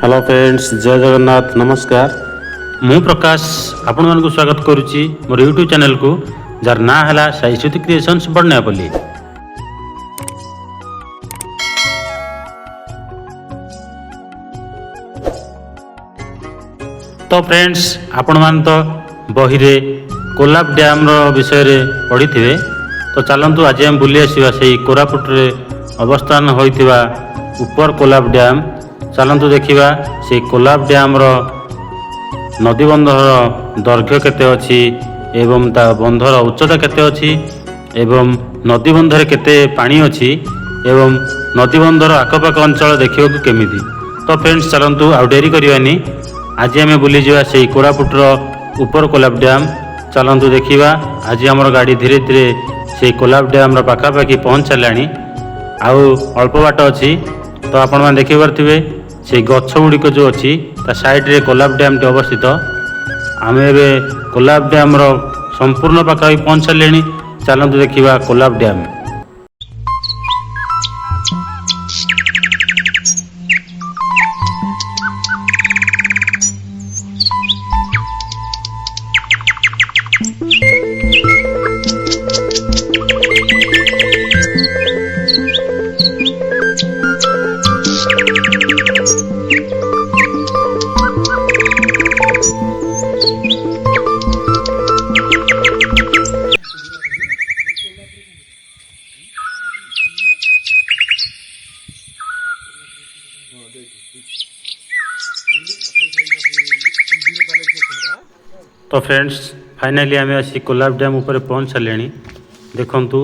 Hello friends, जय जगन्नाथ, नमस्कार। मु प्रकाश आपण मानक स्वागत करुच्ची मोर यूट्यूब चैनल को, जार ना है साईश्रुति क्रिएशंस बड़नापल्ली। तो फ्रेंड्स, आपण मान तो बही रे कोलाब डैम विषय रे पढ़ी थे। तो चलतु आज हम बुली आसवा से कोरापुट रे अवस्थान होइतिबा ऊपर कोलाब डैम। चलतु देखिबा से कोलाब डैम रो नदी बंधर दैर्घ्य केते अछि एवं ता बंधर उच्चता केते अछि एवं नदी बंधर केते पानी अछि एवं नदी बंधर आखपाख अंचल देखिबा केमिति। तो फ्रेंड्स, चलतु आ डेरी करिवानी, आज आम बुली जावा से कोरापुट रो ऊपर कोलाब डैम। चलतु देखिबा, आज आमर गाड़ी धीरे धीरे से कोलाब डैम रो पाखापाखि पहुँच साराणी। आउ अल्प बाट अच्छी। तो आपण मैंने देखी पारे से गछ गुड़िक जो अच्छी ता साइड रे कोलाब डैम टी अवस्थित। आम ए कोलाब डैम रो संपूर्ण पाखापाखि पहुँच सारे। चलतु देखिबा कोलाब डैम। तो फ्रेंड्स, फाइनाली आम आसी कोलाब डैम ऊपर पहुँच सारे। देखंतु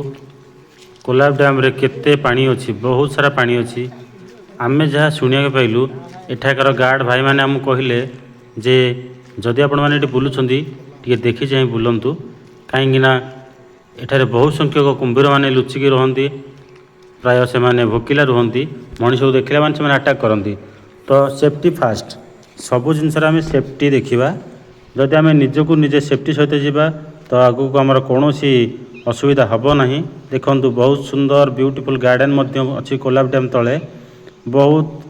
कोलाब डैम रे केते पानी अच्छी, बहुत सारा पानी अच्छी। आमे जहाँ शुणा पाइलु, एठाकार गार्ड भाई मैंने आमको कहले जे जदि आपण मैंने बुलुंट टे देखी चाहे बुलंतु, कहीं एठारे बहुत संख्यक कुंभीर मैंने लुचिकी रुहति। प्राय से माने भोकिला रुहति, मनीष को देखला माने से अटाक करती। तो सेफ्टी फास्ट, सबु जिनस आम सेफ्टी देखा। जदि आम निजको निजे सेफ्टी सहित जावा तो आगू को आमर कौन असुविधा हम ना। देखंतु बहुत सुंदर ब्यूटीफुल गार्डन अच्छी कोलाब डैम तले। बहुत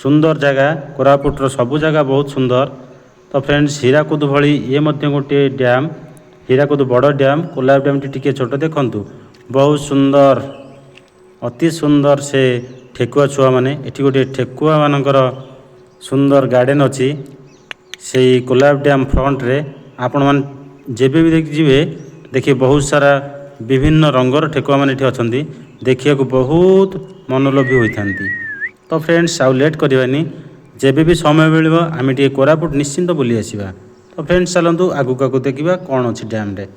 सुंदर जगह, कोरापुटर सबु जगह बहुत सुंदर। तो फ्रेंड्स, हीराकुद भली ये गोटे डैम, हीराकुद बड़ डैम। कोलाब डैम टी छोट देखंतु, बहुत सुंदर, अति सुंदर से ठेकुआ छुआ माने। एठी गोटे ठेकुआ मानकर सुंदर गार्डन अच्छी से कोलाब डैम फ्रंट रे। आपण मान जेबे भी देखिए, देखिए बहुत सारा विभिन्न रंगर ठेकुआ माने एठी अछंती, देखिया को बहुत मनोलोभी होइथांती। तो फ्रेंड्स, आउ लेट करवानी, जेबे भी समय मिलिबो आमे टिके कोरापुट निश्चिंत बुली आसीबा। तो फ्रेंड्स, चलंतु आगु काकु देखिबा कोन अछि डैम रे।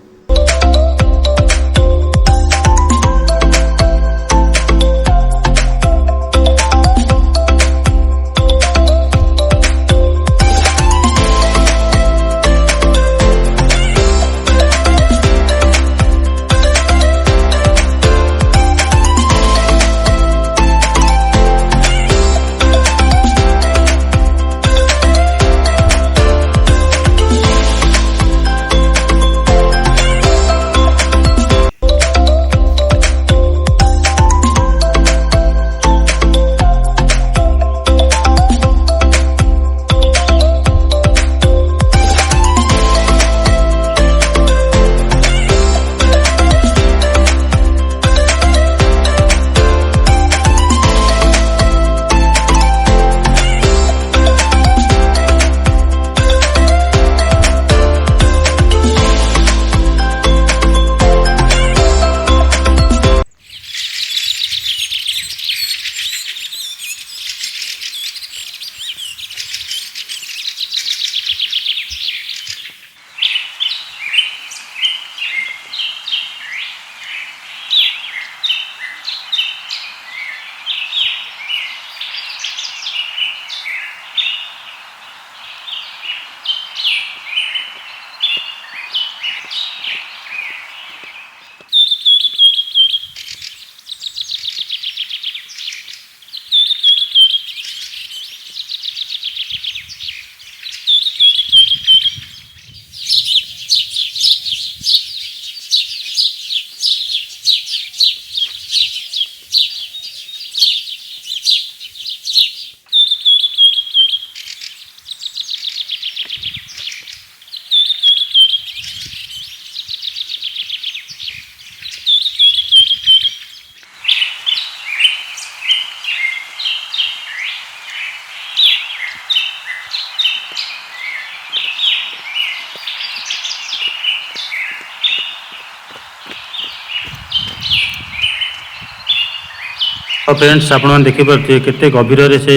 तो फ्रेंड्स आपण देखिपे केते गभीर से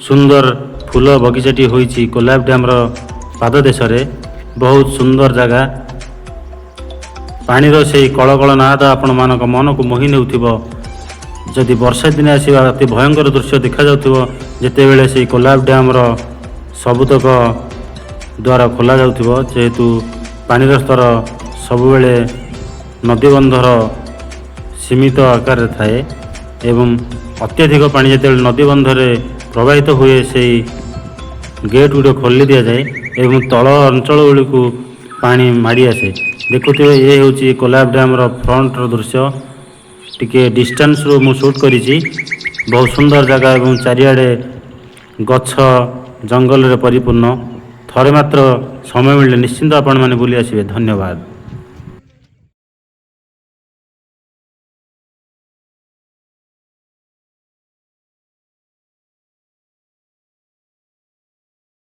सुंदर फूल बगीचाटी होईची कोलाब डैम रो पाददेश बहुत सुंदर जगह पानीर से कलकल नाद आपण मानक मन को मोहि नेउथिबो जदि वर्षा दिन आसवा अति भयंकर दृश्य देखा जाउथिबो जेते बेले से कोलाब डैम रो सबुतक द्वारा खोला जाउथिबो जेहेतु पानीर स्तर सब बेले नदीबंधर सीमित आकार थाए एवं अत्यधिक पानी जिते नदीबंधरे प्रवाहित हुए से गेट गुड़ खोली दि जाए एवं तल अंचल गुड़ी को पानी माड़ी आसे देखुए ये हूँ कोलाब डैम रो फ्रंट रो दृश्य टिके डिस्टेंस रो मु शूट करिछि बहुत सुंदर जगह एवं चारिआडे गछ जंगल रे परिपूर्ण थरे मात्र समय मिलले निश्चिंत आपण माने बुली आसिबे धन्यवाद।